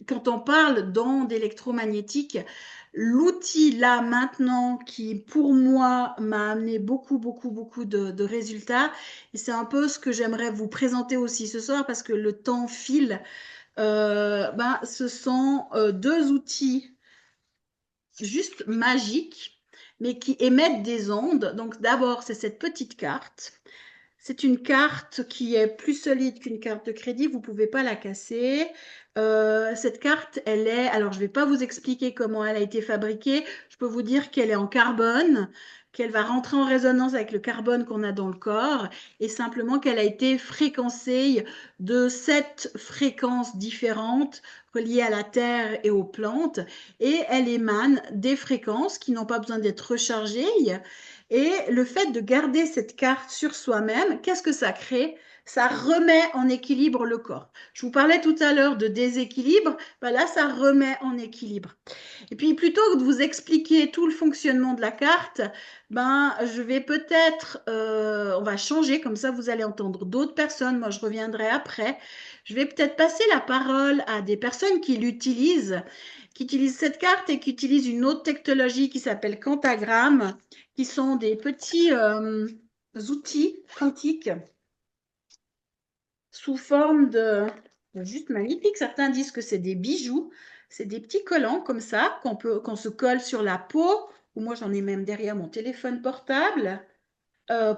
quand on parle d'ondes électromagnétiques, l'outil là maintenant qui pour moi m'a amené beaucoup, beaucoup, beaucoup de résultats, et c'est un peu ce que j'aimerais vous présenter aussi ce soir parce que le temps file. Ben, ce sont deux outils juste magiques, mais qui émettent des ondes. Donc d'abord, c'est cette petite carte. C'est une carte qui est plus solide qu'une carte de crédit, vous ne pouvez pas la casser. Cette carte, elle est, alors je ne vais pas vous expliquer comment elle a été fabriquée, je peux vous dire qu'elle est en carbone, qu'elle va rentrer en résonance avec le carbone qu'on a dans le corps, et simplement qu'elle a été fréquencée de 7 fréquences différentes reliées à la Terre et aux plantes, et elle émane des fréquences qui n'ont pas besoin d'être rechargées. Et le fait de garder cette carte sur soi-même, qu'est-ce que ça crée? Ça remet en équilibre le corps. Je vous parlais tout à l'heure de déséquilibre, ben là, ça remet en équilibre. Et puis, plutôt que de vous expliquer tout le fonctionnement de la carte, ben, je vais peut-être, on va changer, comme ça, vous allez entendre d'autres personnes. Moi, je reviendrai après. Je vais peut-être passer la parole à des personnes qui utilisent cette carte et qui utilisent une autre technologie qui s'appelle Quantagramme, qui sont des petits outils quantiques sous forme de juste magnifique. Certains disent que c'est des bijoux, c'est des petits collants comme ça qu'on se colle sur la peau, ou moi j'en ai même derrière mon téléphone portable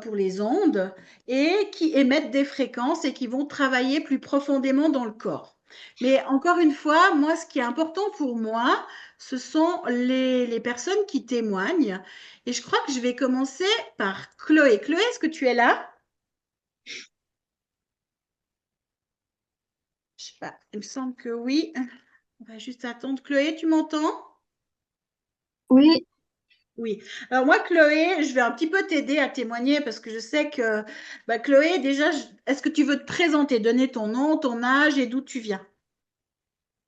pour les ondes, et qui émettent des fréquences et qui vont travailler plus profondément dans le corps. Mais encore une fois, moi, ce qui est important pour moi, ce sont les personnes qui témoignent. Et je crois que je vais commencer par Chloé. Chloé, est-ce que tu es là? Je sais pas, il me semble que oui. On va juste attendre. Chloé, tu m'entends? Oui, Oui. Alors moi, Chloé, je vais un petit peu t'aider à témoigner parce que je sais que bah, Chloé, déjà, est-ce que tu veux te présenter, donner ton nom, ton âge et d'où tu viens?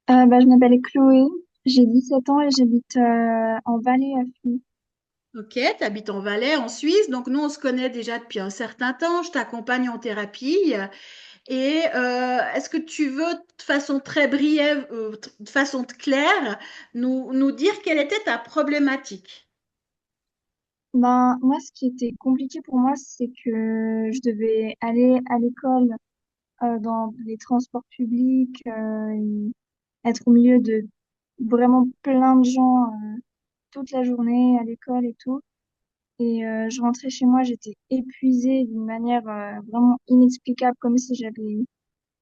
je m'appelle Chloé, j'ai 17 ans et j'habite en Valais à Fuy. Ok, tu habites en Valais, en Suisse, donc nous, on se connaît déjà depuis un certain temps. Je t'accompagne en thérapie. Et est-ce que tu veux, de façon très brève, de façon claire, nous dire quelle était ta problématique? Ben, moi, ce qui était compliqué pour moi, c'est que je devais aller à l'école dans les transports publics, et être au milieu de vraiment plein de gens toute la journée à l'école et tout. Et je rentrais chez moi, j'étais épuisée d'une manière vraiment inexplicable, comme si j'avais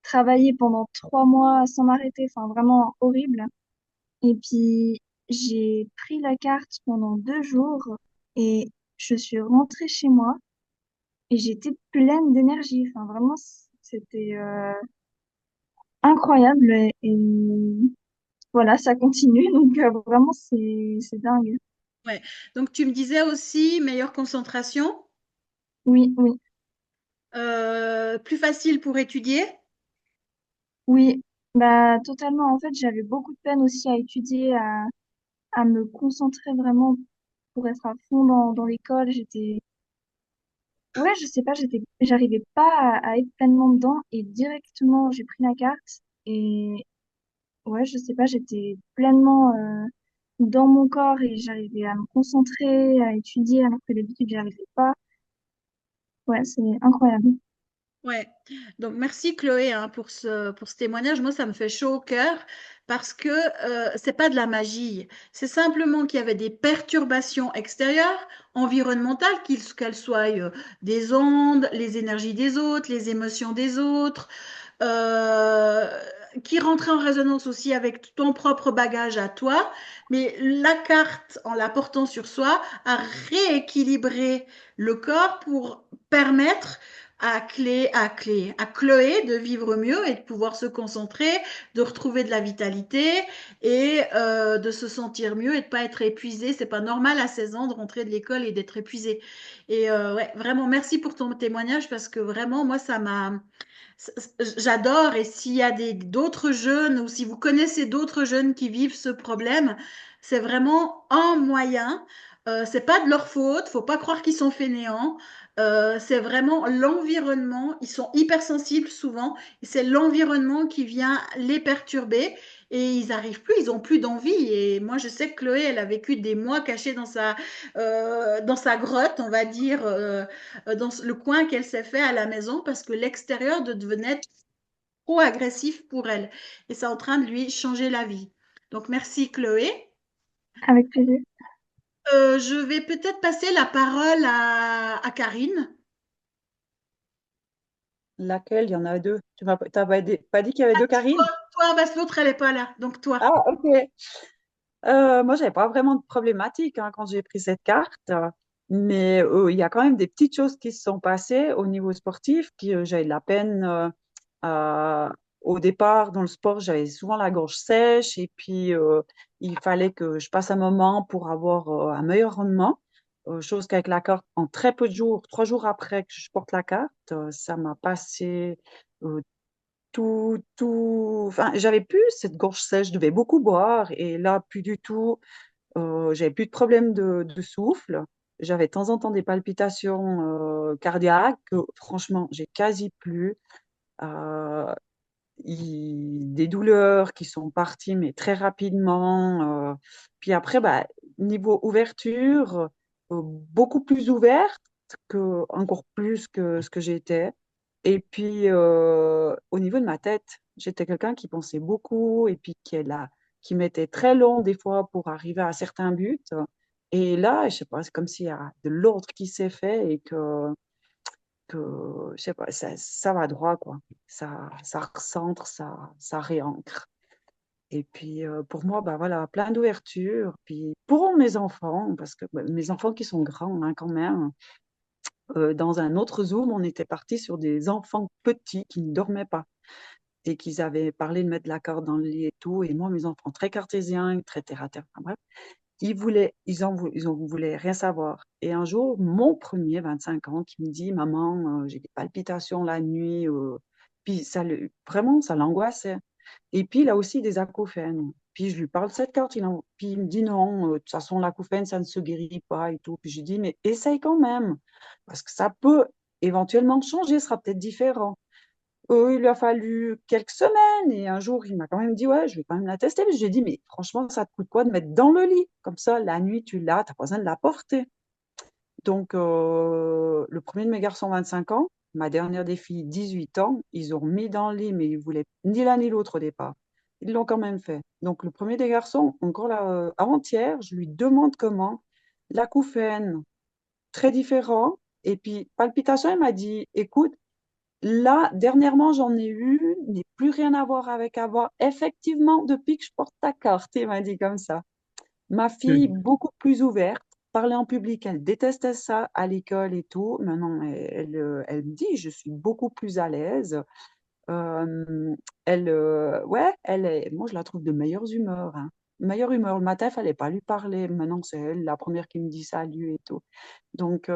travaillé pendant 3 mois sans m'arrêter, enfin vraiment horrible. Et puis, j'ai pris la carte pendant 2 jours et je suis rentrée chez moi et j'étais pleine d'énergie. Enfin, vraiment, c'était incroyable. Et voilà, ça continue. Donc, vraiment, c'est dingue. Ouais. Donc tu me disais aussi meilleure concentration, Oui, oui, plus facile pour étudier. oui. Bah, totalement. En fait, j'avais beaucoup de peine aussi à étudier, à me concentrer vraiment pour être à fond dans l'école. Ouais, je sais pas, j'arrivais pas à être pleinement dedans et directement j'ai pris la carte et ouais, je sais pas, j'étais pleinement dans mon corps et j'arrivais à me concentrer, à étudier alors que d'habitude j'y arrivais pas. Ouais, c'est incroyable. Ouais. Donc merci Chloé hein, pour ce témoignage. Moi, ça me fait chaud au cœur parce que c'est pas de la magie. C'est simplement qu'il y avait des perturbations extérieures, environnementales, qu'elles soient des ondes, les énergies des autres, les émotions des autres, euh, qui rentraient en résonance aussi avec ton propre bagage à toi. Mais la carte, en la portant sur soi, a rééquilibré le corps pour permettre à Chloé de vivre mieux et de pouvoir se concentrer, de retrouver de la vitalité et de se sentir mieux et de pas être épuisé. C'est pas normal à 16 ans de rentrer de l'école et d'être épuisé. Et ouais, vraiment, merci pour ton témoignage parce que vraiment, moi, j'adore. Et s'il y a d'autres jeunes ou si vous connaissez d'autres jeunes qui vivent ce problème, c'est vraiment un moyen. C'est pas de leur faute. Faut pas croire qu'ils sont fainéants. C'est vraiment l'environnement. Ils sont hypersensibles souvent et c'est l'environnement qui vient les perturber et ils arrivent plus, ils ont plus d'envie. Et moi, je sais que Chloé, elle a vécu des mois cachée dans sa grotte, on va dire, dans le coin qu'elle s'est fait à la maison parce que l'extérieur devenait trop agressif pour elle. Et c'est en train de lui changer la vie. Donc, merci Chloé. Avec plaisir. Je vais peut-être passer la parole à Karine. Laquelle? Il y en a deux. T'as pas dit qu'il y avait deux Toi, Karine? toi, parce que l'autre, elle n'est pas là. Donc, toi. Ah, ok. Moi, j'avais pas vraiment de problématique hein, quand j'ai pris cette carte, mais il y a quand même des petites choses qui se sont passées au niveau sportif, qui j'ai de la peine. Euh, Au départ, dans le sport, j'avais souvent la gorge sèche et puis il fallait que je passe un moment pour avoir un meilleur rendement. Chose qu'avec la carte, en très peu de jours, 3 jours après que je porte la carte, ça m'a passé euh, enfin, j'avais plus cette gorge sèche, je devais beaucoup boire et là, plus du tout. J'avais plus de problème de souffle. J'avais de temps en temps des palpitations cardiaques. Franchement, j'ai quasi plus. Euh, des douleurs qui sont parties, mais très rapidement. Puis après, bah, niveau ouverture, beaucoup plus ouverte encore plus que ce que j'étais. Et puis, au niveau de ma tête, j'étais quelqu'un qui pensait beaucoup et puis qui mettait très long des fois pour arriver à certains buts. Et là, je sais pas, c'est comme s'il y a de l'ordre qui s'est fait et que je sais pas, ça va droit, quoi. Ça recentre, ça réancre. Et puis, pour moi, bah voilà, plein d'ouverture. Puis, pour mes enfants, parce que bah, mes enfants qui sont grands hein, quand même, dans un autre Zoom, on était parti sur des enfants petits qui ne dormaient pas et qu'ils avaient parlé de mettre la corde dans le lit et tout. Et moi, mes enfants très cartésiens, très terre à terre, enfin, bref, ils en voulaient rien savoir. Et un jour, mon premier, 25 ans, qui me dit, maman, j'ai des palpitations la nuit, puis vraiment, ça l'angoissait. Et puis, il a aussi des acouphènes. Puis, je lui parle de cette carte, puis il me dit, non, de toute façon, l'acouphène, ça ne se guérit pas et tout. Puis, je lui dis, mais essaye quand même, parce que ça peut éventuellement changer, ce sera peut-être différent. Il lui a fallu quelques semaines et un jour, il m'a quand même dit, ouais, je vais quand même la tester. Mais je lui ai dit, mais franchement, ça te coûte quoi de mettre dans le lit? Comme ça, la nuit, tu l'as, tu n'as pas besoin de la porter. Donc, le premier de mes garçons, 25 ans, ma dernière des filles, 18 ans, ils ont mis dans le lit, mais ils voulaient ni l'un ni l'autre au départ. Ils l'ont quand même fait. Donc, le premier des garçons, encore là, avant-hier, je lui demande comment. L'acouphène, très différent. Et puis, palpitation, il m'a dit, écoute, là, dernièrement, j'en ai eu, mais plus rien à voir avec avant. Effectivement, depuis que je porte ta carte, il m'a dit comme ça. Ma fille, Mm. beaucoup plus ouverte, parler en public, elle détestait ça à l'école et tout. Maintenant, elle me dit, je suis beaucoup plus à l'aise. Ouais, moi, je la trouve de meilleure humeur. Hein. Meilleure humeur. Le matin, il fallait pas lui parler. Maintenant, c'est elle la première qui me dit salut et tout. Donc,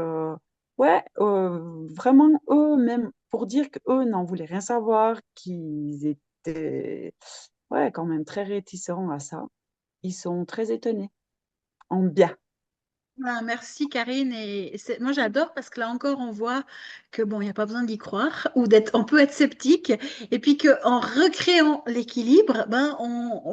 ouais, vraiment, eux, même pour dire qu'eux n'en voulaient rien savoir, qu'ils étaient ouais, quand même très réticents à ça, ils sont très étonnés, en bien. Ah, merci Karine et moi j'adore parce que là encore on voit que bon il n'y a pas besoin d'y croire ou d'être on peut être sceptique et puis que en recréant l'équilibre ben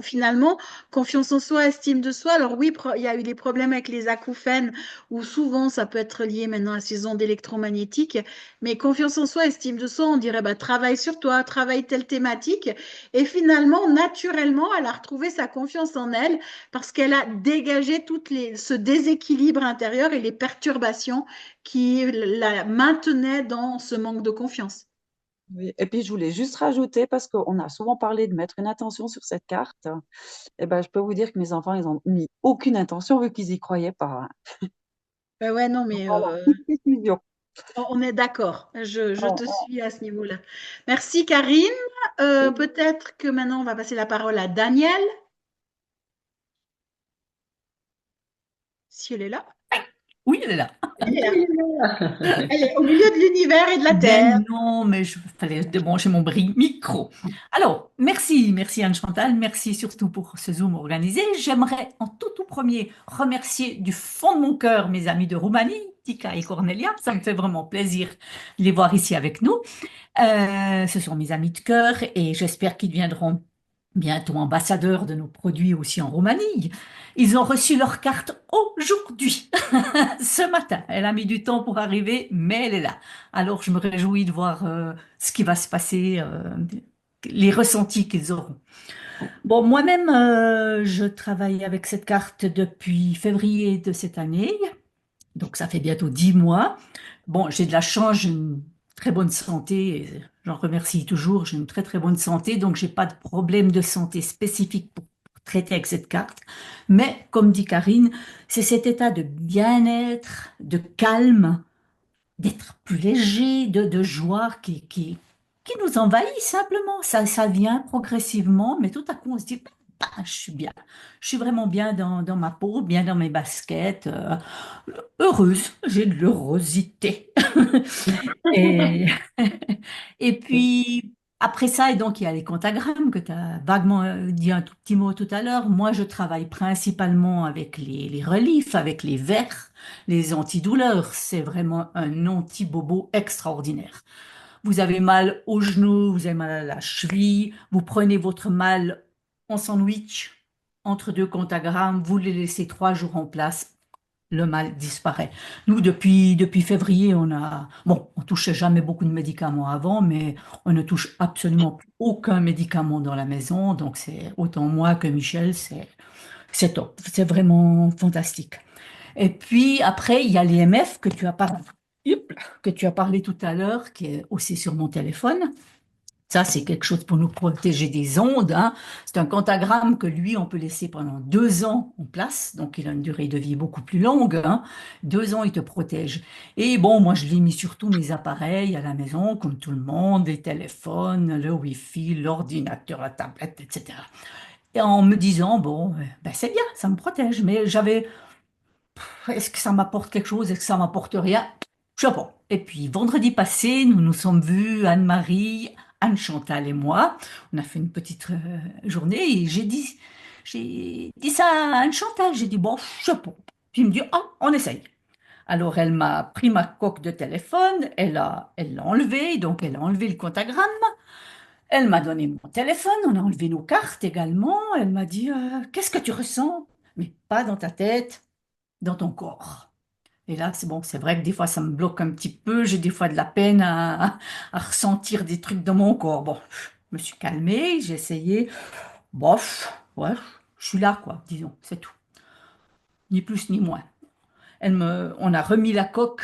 finalement confiance en soi estime de soi alors oui il y a eu des problèmes avec les acouphènes où souvent ça peut être lié maintenant à ces ondes électromagnétiques mais confiance en soi estime de soi on dirait bah travaille sur toi travaille telle thématique et finalement naturellement elle a retrouvé sa confiance en elle parce qu'elle a dégagé ce déséquilibre intérieur et les perturbations qui la maintenaient dans ce manque de confiance. Oui. Et puis, je voulais juste rajouter, parce qu'on a souvent parlé de mettre une intention sur cette carte, et ben, je peux vous dire que mes enfants, ils n'ont mis aucune intention vu qu'ils n'y croyaient pas. Hein. Ben ouais, non, mais Voilà, petite précision. on est d'accord. Je Oh, te oh. suis à ce niveau-là. Merci, Karine. Peut-être que maintenant, on va passer la parole à Daniel, si elle est là. Oui, elle est là. Elle est là. Elle est au milieu de l'univers et de la Terre. Ben non, mais je fallait débrancher mon micro. Alors, merci Anne-Chantal, merci surtout pour ce Zoom organisé. J'aimerais en tout premier remercier du fond de mon cœur mes amis de Roumanie Tika et Cornelia. Ça me fait vraiment plaisir de les voir ici avec nous. Ce sont mes amis de cœur et j'espère qu'ils deviendront bientôt ambassadeurs de nos produits aussi en Roumanie. Ils ont reçu leur carte aujourd'hui, ce matin. Elle a mis du temps pour arriver, mais elle est là. Alors je me réjouis de voir ce qui va se passer, les ressentis qu'ils auront. Bon, moi-même, je travaille avec cette carte depuis février de cette année. Donc, ça fait bientôt 10 mois. Bon, j'ai de la chance, j'ai une très bonne santé. Et j'en remercie toujours. J'ai une très, très bonne santé. Donc, j'ai pas de problème de santé spécifique pour traiter avec cette carte. Mais, comme dit Karine, c'est cet état de bien-être, de calme, d'être plus léger, de joie qui nous envahit simplement. Ça vient progressivement, mais tout à coup, on se dit, ah, je suis bien. Je suis vraiment bien dans ma peau, bien dans mes baskets, heureuse. J'ai de l'heurosité. Et, et puis, après ça, et donc, il y a les comptagrammes que tu as vaguement dit un tout petit mot tout à l'heure. Moi, je travaille principalement avec les reliefs, avec les verres, les antidouleurs. C'est vraiment un anti-bobo extraordinaire. Vous avez mal au genou, vous avez mal à la cheville, vous prenez votre mal en sandwich entre deux comptagrammes, vous les laissez 3 jours en place, le mal disparaît. Nous, depuis février, on touchait jamais beaucoup de médicaments avant, mais on ne touche absolument plus aucun médicament dans la maison. Donc, c'est autant moi que Michel, c'est top. C'est vraiment fantastique. Et puis, après, il y a l'EMF que tu as parlé tout à l'heure, qui est aussi sur mon téléphone. Ça, c'est quelque chose pour nous protéger des ondes, hein. C'est un quantagramme que lui, on peut laisser pendant 2 ans en place. Donc, il a une durée de vie beaucoup plus longue, hein. 2 ans, il te protège. Et bon, moi, je l'ai mis sur tous mes appareils à la maison, comme tout le monde, les téléphones, le Wi-Fi, l'ordinateur, la tablette, etc. Et en me disant, bon, ben, c'est bien, ça me protège. Mais est-ce que ça m'apporte quelque chose? Est-ce que ça m'apporte rien? Je sais pas. Et puis, vendredi passé, nous nous sommes vus, Anne-Marie, Anne-Chantal et moi. On a fait une petite journée et j'ai dit ça à Anne-Chantal. J'ai dit, bon, je sais pas. Puis il me dit, ah, on essaye. Alors, elle m'a pris ma coque de téléphone, elle l'a enlevé, donc elle a enlevé le comptagramme. Elle m'a donné mon téléphone, on a enlevé nos cartes également. Elle m'a dit, qu'est-ce que tu ressens? Mais pas dans ta tête, dans ton corps. Et là, c'est bon, c'est vrai que des fois, ça me bloque un petit peu. J'ai des fois de la peine à ressentir des trucs dans mon corps. Bon, je me suis calmée, j'ai essayé. Bof, ouais, je suis là, quoi, disons, c'est tout. Ni plus ni moins. On a remis la coque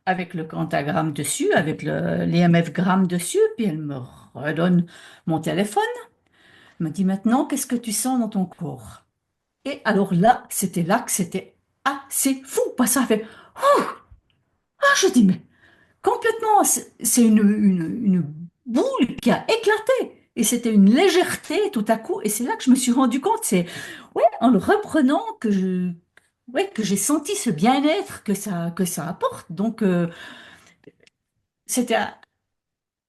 avec le quantagramme dessus, avec l'EMF gramme dessus, puis elle me redonne mon téléphone. Elle me dit maintenant, qu'est-ce que tu sens dans ton corps? Et alors là, c'était là que c'était assez fou, parce que ça fait, je dis, mais complètement, c'est une boule qui a éclaté. Et c'était une légèreté tout à coup. Et c'est là que je me suis rendu compte, ouais, en le reprenant ouais, que j'ai senti ce bien-être que ça apporte. Donc, c'était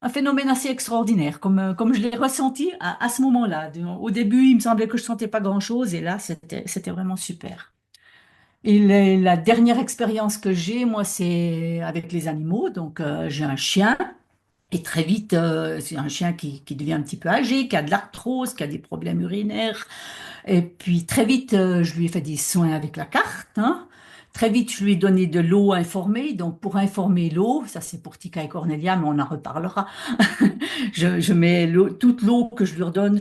un phénomène assez extraordinaire, comme je l'ai ressenti à ce moment-là. Au début, il me semblait que je sentais pas grand-chose, et là, c'était vraiment super. Et la dernière expérience que j'ai, moi, c'est avec les animaux. Donc, j'ai un chien. Et très vite, c'est un chien qui devient un petit peu âgé, qui a de l'arthrose, qui a des problèmes urinaires. Et puis très vite, je lui ai fait des soins avec la carte, hein. Très vite, je lui ai donné de l'eau informée. Donc pour informer l'eau, ça c'est pour Tika et Cornelia, mais on en reparlera. Je mets toute l'eau que je lui redonne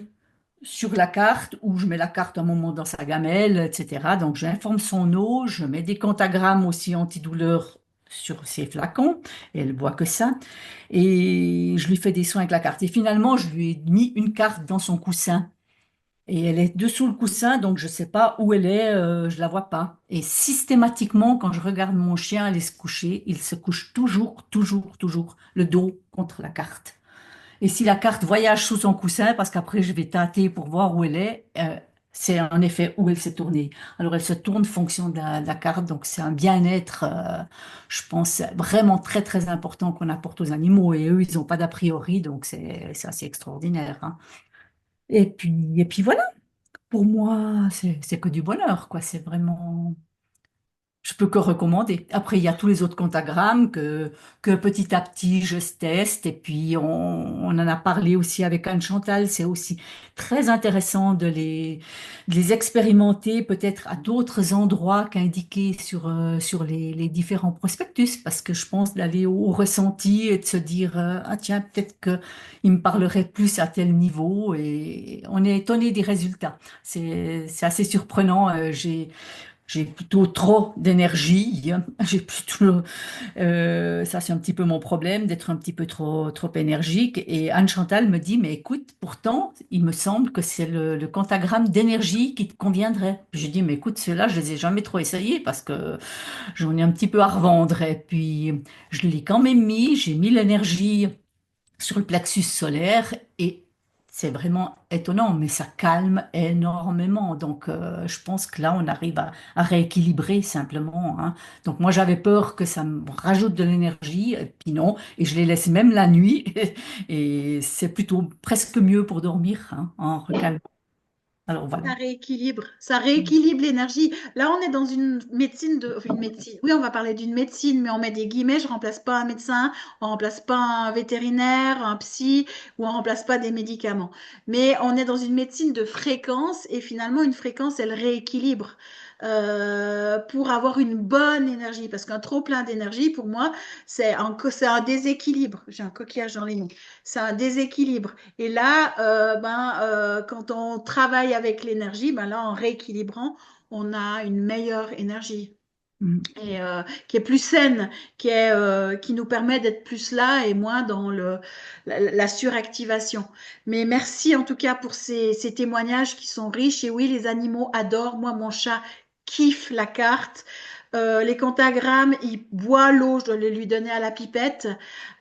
sur la carte, ou je mets la carte un moment dans sa gamelle, etc. Donc j'informe son eau, je mets des quantagrammes aussi antidouleurs sur ses flacons, et elle boit que ça. Et je lui fais des soins avec la carte. Et finalement, je lui ai mis une carte dans son coussin. Et elle est dessous le coussin, donc je ne sais pas où elle est, je la vois pas. Et systématiquement, quand je regarde mon chien aller se coucher, il se couche toujours, toujours, toujours le dos contre la carte. Et si la carte voyage sous son coussin, parce qu'après je vais tâter pour voir où elle est, c'est en effet où elle s'est tournée. Alors elle se tourne fonction de la carte, donc c'est un bien-être, je pense, vraiment très très important qu'on apporte aux animaux. Et eux, ils n'ont pas d'a priori, donc c'est assez extraordinaire, hein. Et puis voilà, pour moi, c'est que du bonheur, quoi. C'est vraiment, je peux que recommander. Après, il y a tous les autres comptagrammes que petit à petit je teste. Et puis, on en a parlé aussi avec Anne Chantal. C'est aussi très intéressant de les expérimenter peut-être à d'autres endroits qu'indiqués sur les différents prospectus. Parce que je pense d'aller au ressenti et de se dire, ah tiens, peut-être que il me parlerait plus à tel niveau. Et on est étonné des résultats. C'est assez surprenant. J'ai plutôt trop d'énergie. J'ai plutôt, ça c'est un petit peu mon problème d'être un petit peu trop énergique. Et Anne Chantal me dit, mais écoute, pourtant, il me semble que c'est le quantagramme d'énergie qui te conviendrait. Je dis, mais écoute, ceux-là, je les ai jamais trop essayés parce que j'en ai un petit peu à revendre. Et puis, je l'ai quand même mis. J'ai mis l'énergie sur le plexus solaire et c'est vraiment étonnant, mais ça calme énormément. Donc, je pense que là, on arrive à rééquilibrer simplement, hein. Donc, moi, j'avais peur que ça me rajoute de l'énergie, et puis non, et je les laisse même la nuit, et c'est plutôt presque mieux pour dormir, hein, en recalmant. Alors, voilà. Ça rééquilibre l'énergie. Là, on est dans une médecine enfin, une médecine. Oui, on va parler d'une médecine, mais on met des guillemets. Je remplace pas un médecin, on remplace pas un vétérinaire, un psy, ou on remplace pas des médicaments. Mais on est dans une médecine de fréquence et finalement, une fréquence, elle rééquilibre pour avoir une bonne énergie. Parce qu'un trop plein d'énergie, pour moi, c'est un déséquilibre. J'ai un coquillage dans les mains. C'est un déséquilibre. Et là, quand on travaille avec l'énergie, ben là, en rééquilibrant, on a une meilleure énergie Mm. et qui est plus saine, qui nous permet d'être plus là et moins dans la suractivation. Mais merci en tout cas pour ces témoignages qui sont riches. Et oui, les animaux adorent. Moi, mon chat kiffe la carte. Les pentagrammes, il boit l'eau, je dois le lui donner à la pipette.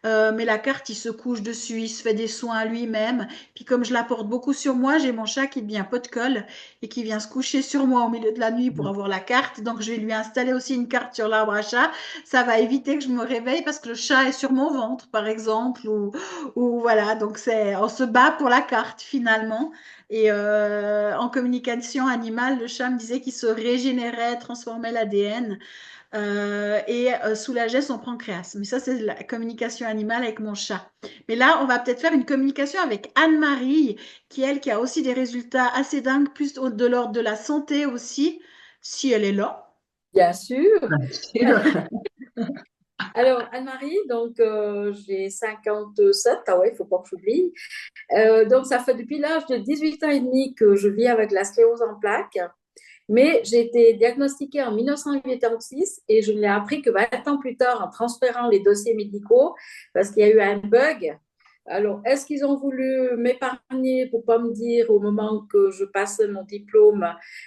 Mais la carte, il se couche dessus, il se fait des soins à lui-même. Puis comme je la porte beaucoup sur moi, j'ai mon chat qui devient pot de colle et qui vient se coucher sur moi au milieu de la nuit pour avoir la carte. Donc je vais lui installer aussi une carte sur l'arbre à chat. Ça va éviter que je me réveille parce que le chat est sur mon ventre, par exemple. Ou voilà, donc on se bat pour la carte finalement. Et en communication animale, le chat me disait qu'il se régénérait, transformait l'ADN et soulageait son pancréas. Mais ça, c'est la communication animale avec mon chat. Mais là, on va peut-être faire une communication avec Anne-Marie, qui a aussi des résultats assez dingues, plus de l'ordre de la santé aussi, si elle est là. Bien sûr. Bien sûr. Alors, Anne-Marie, donc j'ai 57, ah ouais, il ne faut pas que j'oublie. Donc, ça fait depuis l'âge de 18 ans et demi que je vis avec la sclérose en plaques. Mais j'ai été diagnostiquée en 1986 et je ne l'ai appris que 20 ans plus tard en transférant les dossiers médicaux parce qu'il y a eu un bug. Alors, est-ce qu'ils ont voulu m'épargner pour ne pas me dire au moment que je passais mon diplôme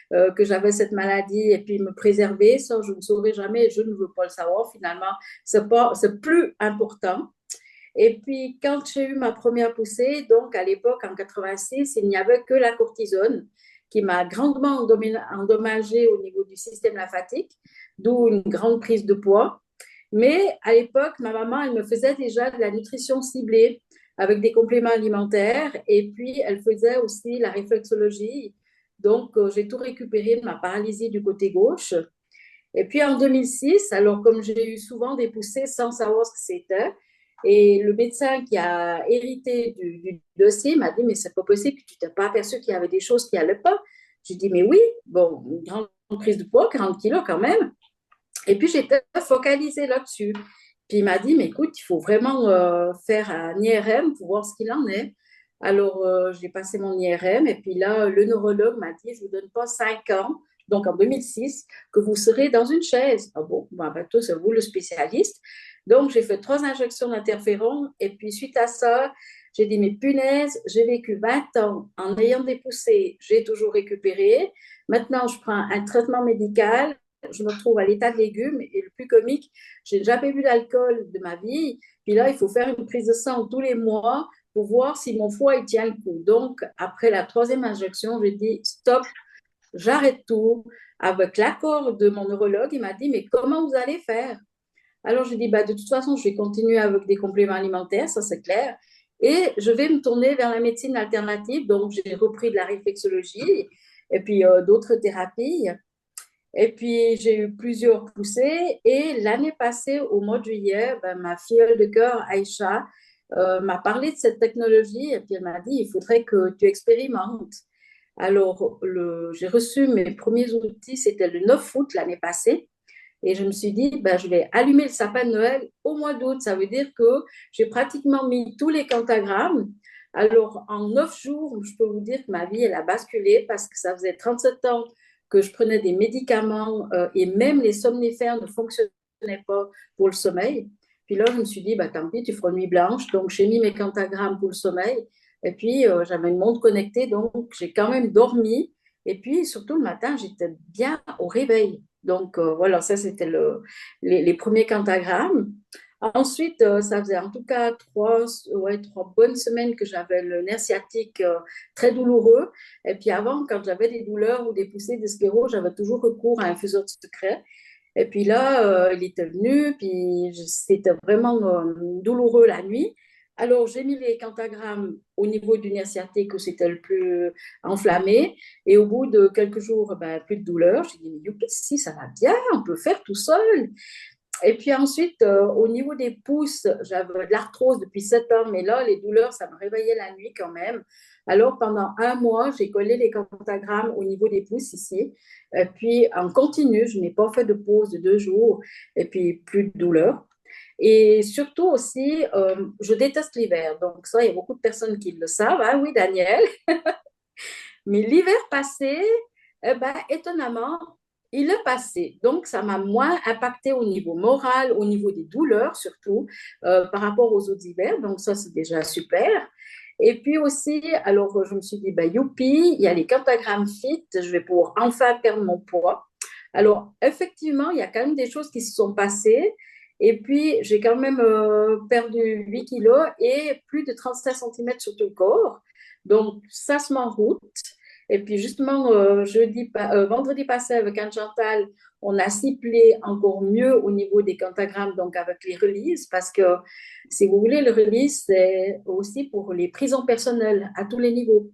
que j'avais cette maladie et puis me préserver? Ça, je ne saurais jamais et je ne veux pas le savoir. Finalement, c'est plus important. Et puis, quand j'ai eu ma première poussée, donc à l'époque, en 86, il n'y avait que la cortisone qui m'a grandement endommagée au niveau du système lymphatique, d'où une grande prise de poids. Mais à l'époque, ma maman, elle me faisait déjà de la nutrition ciblée avec des compléments alimentaires et puis elle faisait aussi la réflexologie. Donc, j'ai tout récupéré de ma paralysie du côté gauche. Et puis en 2006, alors comme j'ai eu souvent des poussées sans savoir ce que c'était, et le médecin qui a hérité du dossier m'a dit, mais c'est pas possible, tu t'es pas aperçu qu'il y avait des choses qui allaient pas. J'ai dit, mais oui, bon, une grande prise de poids, 40 kilos quand même. Et puis j'étais focalisée là-dessus. Puis il m'a dit, mais écoute, il faut vraiment faire un IRM pour voir ce qu'il en est. Alors j'ai passé mon IRM et puis là, le neurologue m'a dit, je vous donne pas 5 ans, donc en 2006, que vous serez dans une chaise. Ah bon, ben, toi, c'est vous le spécialiste. Donc, j'ai fait 3 injections d'interféron. Et puis, suite à ça, j'ai dit, mais punaise, j'ai vécu 20 ans en ayant des poussées. J'ai toujours récupéré. Maintenant, je prends un traitement médical. Je me retrouve à l'état de légumes. Et le plus comique, j'ai jamais bu d'alcool de ma vie. Puis là, il faut faire une prise de sang tous les mois pour voir si mon foie il tient le coup. Donc, après la 3e injection, j'ai dit, stop, j'arrête tout. Avec l'accord de mon neurologue, il m'a dit, mais comment vous allez faire? Alors, je dis, bah, de toute façon, je vais continuer avec des compléments alimentaires, ça c'est clair. Et je vais me tourner vers la médecine alternative. Donc, j'ai repris de la réflexologie et puis d'autres thérapies. Et puis, j'ai eu plusieurs poussées. Et l'année passée, au mois de juillet, ben, ma filleule de cœur, Aïcha, m'a parlé de cette technologie. Et puis, elle m'a dit, il faudrait que tu expérimentes. Alors, j'ai reçu mes premiers outils, c'était le 9 août l'année passée. Et je me suis dit, ben, je vais allumer le sapin de Noël au mois d'août. Ça veut dire que j'ai pratiquement mis tous les pentagrammes. Alors, en 9 jours, je peux vous dire que ma vie, elle a basculé parce que ça faisait 37 ans que je prenais des médicaments et même les somnifères ne fonctionnaient pas pour le sommeil. Puis là, je me suis dit, bah, tant pis, tu feras nuit blanche. Donc, j'ai mis mes pentagrammes pour le sommeil. Et puis, j'avais une montre connectée, donc j'ai quand même dormi. Et puis, surtout le matin, j'étais bien au réveil. Donc, voilà, ça, c'était les premiers pentagrammes. Ensuite, ça faisait en tout cas trois bonnes semaines que j'avais le nerf sciatique très douloureux. Et puis avant, quand j'avais des douleurs ou des poussées de sclérose, j'avais toujours recours à un faiseur de secret. Et puis là, il était venu, puis c'était vraiment douloureux la nuit. Alors, j'ai mis les pentagrammes au niveau du nerf sciatique où c'était le plus enflammé. Et au bout de quelques jours, ben, plus de douleur. J'ai dit, mais youpi, si, ça va bien, on peut faire tout seul. Et puis ensuite, au niveau des pouces, j'avais de l'arthrose depuis 7 ans, mais là, les douleurs, ça me réveillait la nuit quand même. Alors, pendant un mois, j'ai collé les pentagrammes au niveau des pouces ici. Et puis, en continu, je n'ai pas fait de pause de 2 jours et puis plus de douleur. Et surtout aussi, je déteste l'hiver. Donc, ça, il y a beaucoup de personnes qui le savent. Ah oui, Daniel. Mais l'hiver passé, eh ben, étonnamment, il est passé. Donc, ça m'a moins impacté au niveau moral, au niveau des douleurs surtout, par rapport aux autres hivers. Donc, ça, c'est déjà super. Et puis aussi, alors, je me suis dit, bah, youpi, il y a les pentagrammes fit, je vais pouvoir enfin perdre mon poids. Alors, effectivement, il y a quand même des choses qui se sont passées. Et puis, j'ai quand même perdu 8 kilos et plus de 35 centimètres sur tout le corps. Donc, ça se met en route. Et puis justement, vendredi passé avec Anne-Chantal, on a ciblé encore mieux au niveau des pentagrammes, donc avec les releases, parce que si vous voulez, le release, c'est aussi pour les prisons personnelles à tous les niveaux.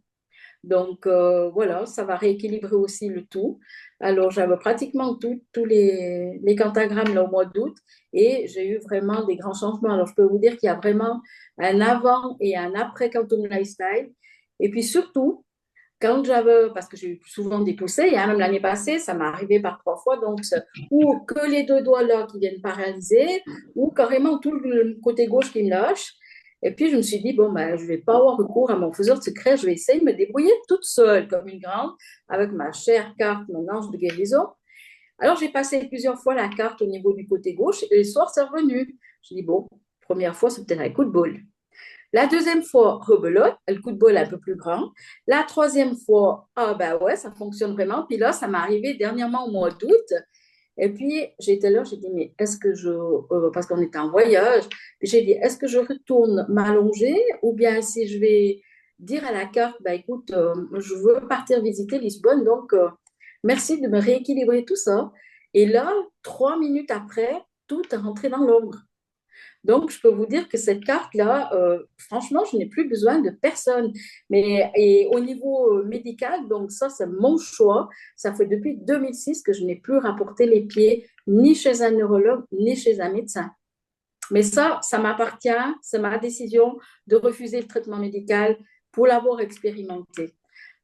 Donc voilà, ça va rééquilibrer aussi le tout. Alors j'avais pratiquement tous les pentagrammes là, au mois d'août et j'ai eu vraiment des grands changements. Alors je peux vous dire qu'il y a vraiment un avant et un après Quantum Lifestyle. Et puis surtout, quand j'avais, parce que j'ai eu souvent des poussées, et même l'année passée, ça m'est arrivé par 3 fois, donc ou que les 2 doigts là qui viennent paralyser, ou carrément tout le côté gauche qui me lâche. Et puis je me suis dit, bon, ben, je ne vais pas avoir recours à mon faiseur de secret, je vais essayer de me débrouiller toute seule, comme une grande, avec ma chère carte, mon ange de guérison. Alors j'ai passé plusieurs fois la carte au niveau du côté gauche, et le soir, c'est revenu. Je dis, bon, première fois, c'est peut-être un coup de bol. La deuxième fois, rebelote, le coup de bol un peu plus grand. La troisième fois, ah ben ouais, ça fonctionne vraiment. Puis là, ça m'est arrivé dernièrement au mois d'août. Et puis, j'étais là, j'ai dit, mais est-ce que parce qu'on était en voyage, puis j'ai dit, est-ce que je retourne m'allonger ou bien si je vais dire à la carte, bah écoute, je veux partir visiter Lisbonne, donc merci de me rééquilibrer tout ça. Et là, 3 minutes après, tout est rentré dans l'ordre. Donc, je peux vous dire que cette carte-là, franchement, je n'ai plus besoin de personne. Mais et au niveau médical, donc ça, c'est mon choix. Ça fait depuis 2006 que je n'ai plus rapporté les pieds ni chez un neurologue, ni chez un médecin. Mais ça m'appartient, c'est ma décision de refuser le traitement médical pour l'avoir expérimenté.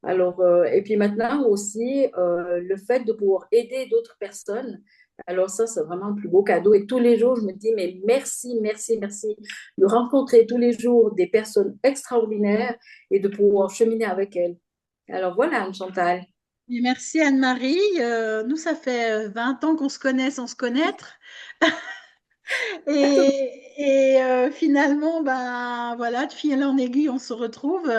Alors, et puis maintenant aussi, le fait de pouvoir aider d'autres personnes, alors ça, c'est vraiment le plus beau cadeau. Et tous les jours, je me dis, mais merci, merci, merci de rencontrer tous les jours des personnes extraordinaires et de pouvoir cheminer avec elles. Alors voilà, Anne-Chantal. Et merci Anne-Marie. Nous, ça fait 20 ans qu'on se connaît sans se connaître. Et finalement, ben voilà, de fil en aiguille, on se retrouve.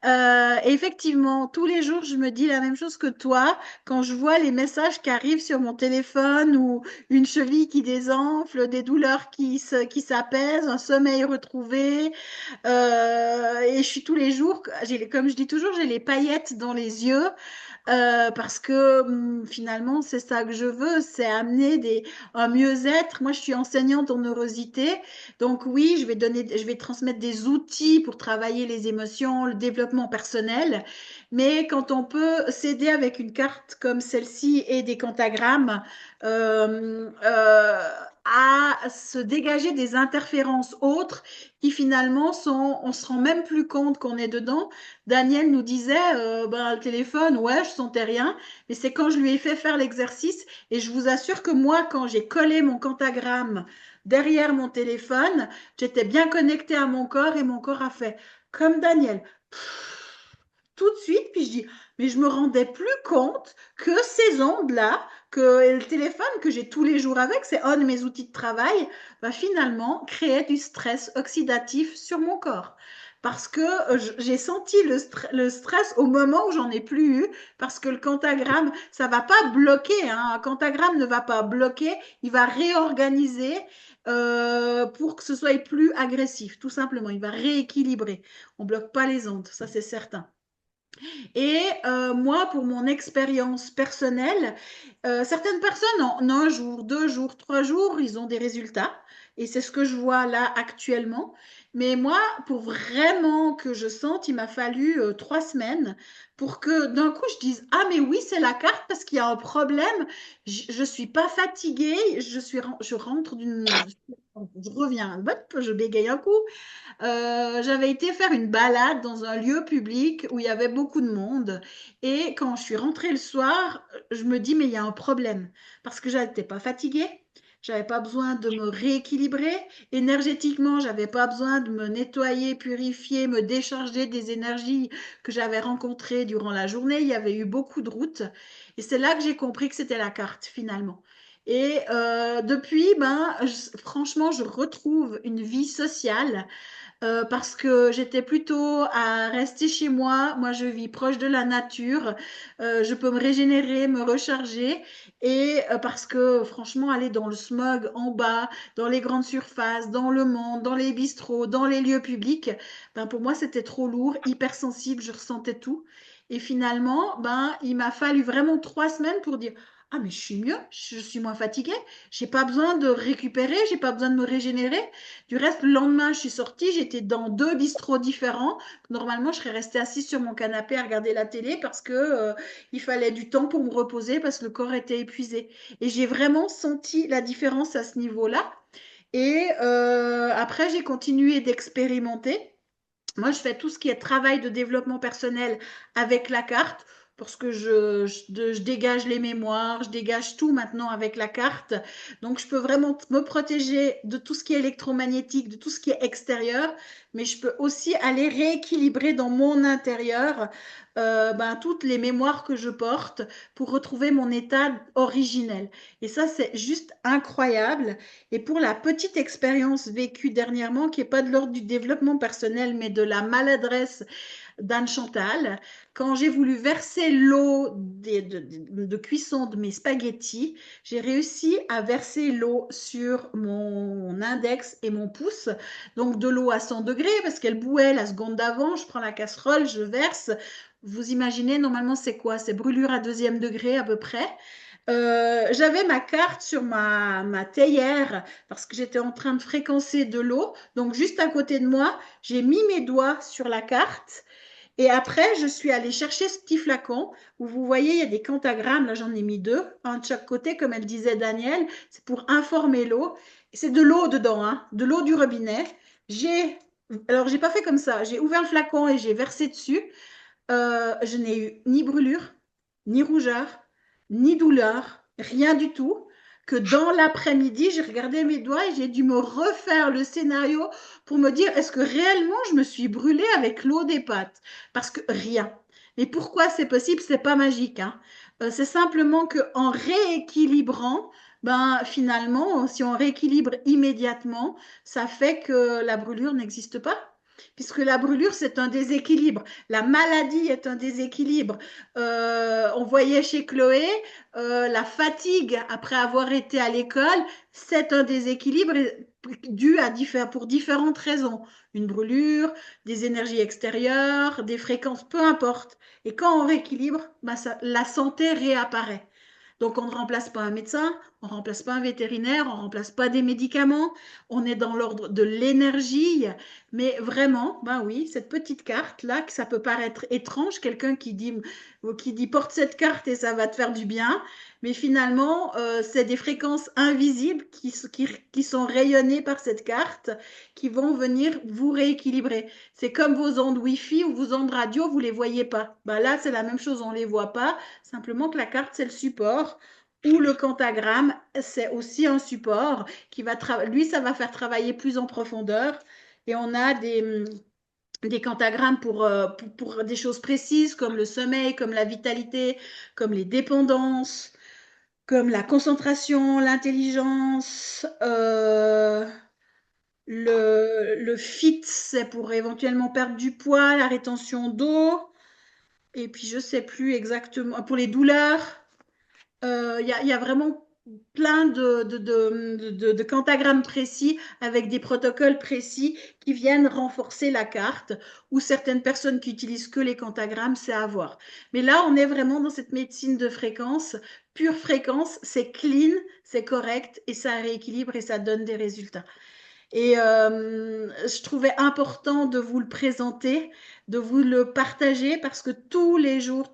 Et effectivement, tous les jours, je me dis la même chose que toi. Quand je vois les messages qui arrivent sur mon téléphone ou une cheville qui désenfle, des douleurs qui s'apaisent, un sommeil retrouvé, et je suis tous les jours, comme je dis toujours, j'ai les paillettes dans les yeux. Parce que finalement, c'est ça que je veux, c'est amener un mieux-être. Moi, je suis enseignante en neurosité, donc oui, je vais transmettre des outils pour travailler les émotions, le développement personnel, mais quand on peut s'aider avec une carte comme celle-ci et des pentagrammes à se dégager des interférences autres qui finalement sont, on se rend même plus compte qu'on est dedans. Daniel nous disait, ben, le téléphone, ouais, je sentais rien, mais c'est quand je lui ai fait faire l'exercice, et je vous assure que moi, quand j'ai collé mon pentagramme derrière mon téléphone, j'étais bien connectée à mon corps et mon corps a fait comme Daniel. Tout de suite, puis je dis, mais je me rendais plus compte que ces ondes-là, que le téléphone que j'ai tous les jours avec, c'est un de mes outils de travail, va finalement créer du stress oxydatif sur mon corps. Parce que j'ai senti le stress au moment où j'en ai plus eu, parce que le quantagramme, ça va pas bloquer, hein. Un quantagramme ne va pas bloquer, il va réorganiser pour que ce soit plus agressif, tout simplement. Il va rééquilibrer. On bloque pas les ondes, ça c'est certain. Et moi, pour mon expérience personnelle, certaines personnes en un jour, 2 jours, 3 jours, ils ont des résultats. Et c'est ce que je vois là actuellement. Mais moi, pour vraiment que je sente, il m'a fallu 3 semaines pour que d'un coup je dise, ah mais oui, c'est la carte parce qu'il y a un problème. Je suis pas fatiguée, je rentre je reviens, hop, je bégaye un coup. J'avais été faire une balade dans un lieu public où il y avait beaucoup de monde. Et quand je suis rentrée le soir, je me dis, mais il y a un problème. Parce que je n'étais pas fatiguée, j'avais pas besoin de me rééquilibrer. Énergétiquement, j'avais pas besoin de me nettoyer, purifier, me décharger des énergies que j'avais rencontrées durant la journée. Il y avait eu beaucoup de routes. Et c'est là que j'ai compris que c'était la carte, finalement. Et depuis, ben, franchement, je retrouve une vie sociale parce que j'étais plutôt à rester chez moi. Moi, je vis proche de la nature. Je peux me régénérer, me recharger. Et parce que franchement, aller dans le smog en bas, dans les grandes surfaces, dans le monde, dans les bistrots, dans les lieux publics, ben pour moi, c'était trop lourd, hypersensible, je ressentais tout. Et finalement, ben, il m'a fallu vraiment 3 semaines pour dire, ah, mais je suis mieux, je suis moins fatiguée, j'ai pas besoin de récupérer, j'ai pas besoin de me régénérer. Du reste, le lendemain, je suis sortie, j'étais dans 2 bistrots différents. Normalement, je serais restée assise sur mon canapé à regarder la télé parce que il fallait du temps pour me reposer parce que le corps était épuisé. Et j'ai vraiment senti la différence à ce niveau-là. Et après, j'ai continué d'expérimenter. Moi, je fais tout ce qui est travail de développement personnel avec la carte parce que je dégage les mémoires, je dégage tout maintenant avec la carte. Donc, je peux vraiment me protéger de tout ce qui est électromagnétique, de tout ce qui est extérieur, mais je peux aussi aller rééquilibrer dans mon intérieur ben, toutes les mémoires que je porte pour retrouver mon état originel. Et ça, c'est juste incroyable. Et pour la petite expérience vécue dernièrement, qui n'est pas de l'ordre du développement personnel, mais de la maladresse d'Anne Chantal, quand j'ai voulu verser l'eau de cuisson de mes spaghettis, j'ai réussi à verser l'eau sur mon index et mon pouce, donc de l'eau à 100 degrés, parce qu'elle bouait la seconde d'avant, je prends la casserole, je verse. Vous imaginez, normalement, c'est quoi? C'est brûlure à 2e degré à peu près. J'avais ma carte sur ma théière parce que j'étais en train de fréquencer de l'eau. Donc, juste à côté de moi, j'ai mis mes doigts sur la carte. Et après, je suis allée chercher ce petit flacon où vous voyez, il y a des pentagrammes. Là, j'en ai mis 2, un de chaque côté, comme elle disait Daniel. C'est pour informer l'eau. C'est de l'eau dedans, hein, de l'eau du robinet. J'ai, alors, j'ai pas fait comme ça. J'ai ouvert le flacon et j'ai versé dessus. Je n'ai eu ni brûlure, ni rougeur, ni douleur, rien du tout. Que dans l'après-midi, j'ai regardé mes doigts et j'ai dû me refaire le scénario pour me dire est-ce que réellement je me suis brûlée avec l'eau des pâtes? Parce que rien. Mais pourquoi c'est possible? C'est pas magique, hein. C'est simplement que en rééquilibrant, ben finalement, si on rééquilibre immédiatement, ça fait que la brûlure n'existe pas. Puisque la brûlure, c'est un déséquilibre. La maladie est un déséquilibre. On voyait chez Chloé, la fatigue après avoir été à l'école, c'est un déséquilibre dû pour différentes raisons. Une brûlure, des énergies extérieures, des fréquences, peu importe. Et quand on rééquilibre, ben la santé réapparaît. Donc, on ne remplace pas un médecin, On ne remplace pas un vétérinaire, on ne remplace pas des médicaments, on est dans l'ordre de l'énergie. Mais vraiment, ben oui, cette petite carte-là, que ça peut paraître étrange, quelqu'un qui dit porte cette carte et ça va te faire du bien. Mais finalement, c'est des fréquences invisibles qui sont rayonnées par cette carte qui vont venir vous rééquilibrer. C'est comme vos ondes Wi-Fi ou vos ondes radio, vous ne les voyez pas. Ben là, c'est la même chose, on ne les voit pas. Simplement que la carte, c'est le support. Ou le quantagramme, c'est aussi un support qui va lui, ça va faire travailler plus en profondeur. Et on a des quantagrammes pour des choses précises comme le sommeil, comme la vitalité, comme les dépendances, comme la concentration, l'intelligence. Le fit, c'est pour éventuellement perdre du poids, la rétention d'eau. Et puis, je ne sais plus exactement, pour les douleurs. Il y a vraiment plein de quantagrammes précis avec des protocoles précis qui viennent renforcer la carte ou certaines personnes qui utilisent que les quantagrammes, c'est à voir. Mais là, on est vraiment dans cette médecine de fréquence, pure fréquence, c'est clean, c'est correct et ça rééquilibre et ça donne des résultats. Et je trouvais important de vous le présenter, de vous le partager parce que tous les jours,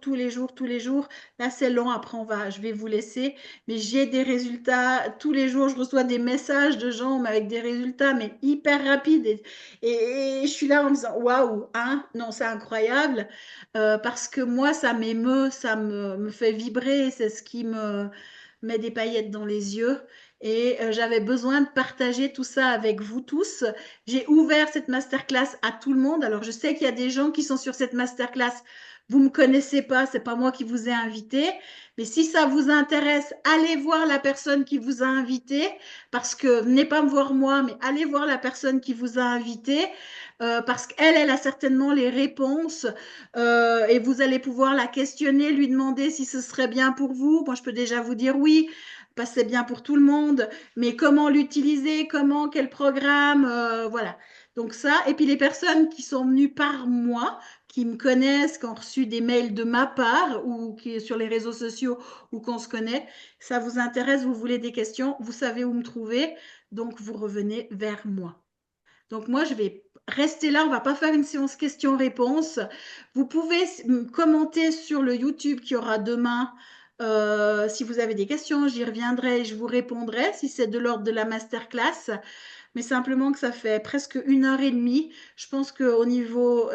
là c'est long, après je vais vous laisser, mais j'ai des résultats, tous les jours je reçois des messages de gens avec des résultats mais hyper rapides et je suis là en me disant waouh, hein, non c'est incroyable parce que moi ça m'émeut, ça me fait vibrer, c'est ce qui me met des paillettes dans les yeux. Et j'avais besoin de partager tout ça avec vous tous. J'ai ouvert cette masterclass à tout le monde. Alors, je sais qu'il y a des gens qui sont sur cette masterclass. Vous ne me connaissez pas, c'est pas moi qui vous ai invité. Mais si ça vous intéresse, allez voir la personne qui vous a invité. Parce que venez pas me voir moi, mais allez voir la personne qui vous a invité. Parce qu'elle, elle a certainement les réponses. Et vous allez pouvoir la questionner, lui demander si ce serait bien pour vous. Moi, je peux déjà vous dire oui c'est bien pour tout le monde, mais comment l'utiliser, quel programme, voilà. Donc ça, et puis les personnes qui sont venues par moi, qui me connaissent, qui ont reçu des mails de ma part ou qui est sur les réseaux sociaux ou qu'on se connaît, ça vous intéresse, vous voulez des questions, vous savez où me trouver, donc vous revenez vers moi. Donc moi, je vais rester là, on va pas faire une séance questions-réponses. Vous pouvez commenter sur le YouTube qu'il y aura demain. Si vous avez des questions, j'y reviendrai et je vous répondrai si c'est de l'ordre de la masterclass. Mais simplement que ça fait presque 1 heure et demie. Je pense qu'au niveau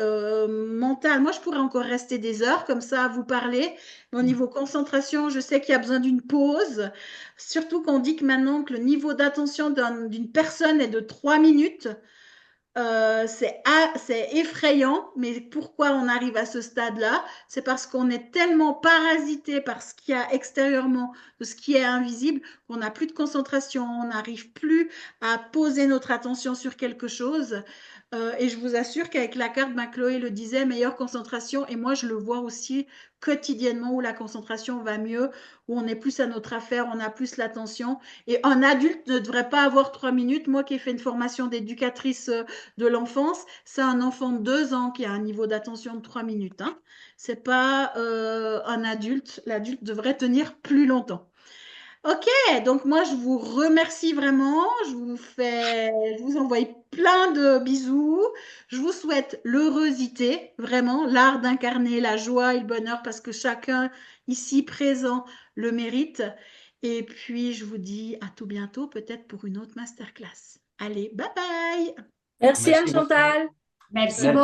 mental, moi, je pourrais encore rester des heures comme ça à vous parler. Mais au niveau concentration, je sais qu'il y a besoin d'une pause. Surtout qu'on dit que maintenant que le niveau d'attention d'une personne est de 3 minutes. C'est effrayant, mais pourquoi on arrive à ce stade-là? C'est parce qu'on est tellement parasité par ce qu'il y a extérieurement, de ce qui est invisible, qu'on n'a plus de concentration, on n'arrive plus à poser notre attention sur quelque chose. Et je vous assure qu'avec la carte, Chloé le disait, meilleure concentration. Et moi, je le vois aussi quotidiennement où la concentration va mieux, où on est plus à notre affaire, on a plus l'attention. Et un adulte ne devrait pas avoir 3 minutes. Moi qui ai fait une formation d'éducatrice de l'enfance, c'est un enfant de 2 ans qui a un niveau d'attention de 3 minutes. Hein. C'est pas un adulte. L'adulte devrait tenir plus longtemps. Ok, donc moi je vous remercie vraiment, je vous envoie plein de bisous, je vous souhaite l'heureuxité, vraiment, l'art d'incarner la joie et le bonheur parce que chacun ici présent le mérite. Et puis je vous dis à tout bientôt, peut-être pour une autre masterclass. Allez, bye bye! Merci Merci beaucoup. Anne-Chantal. Merci Merci.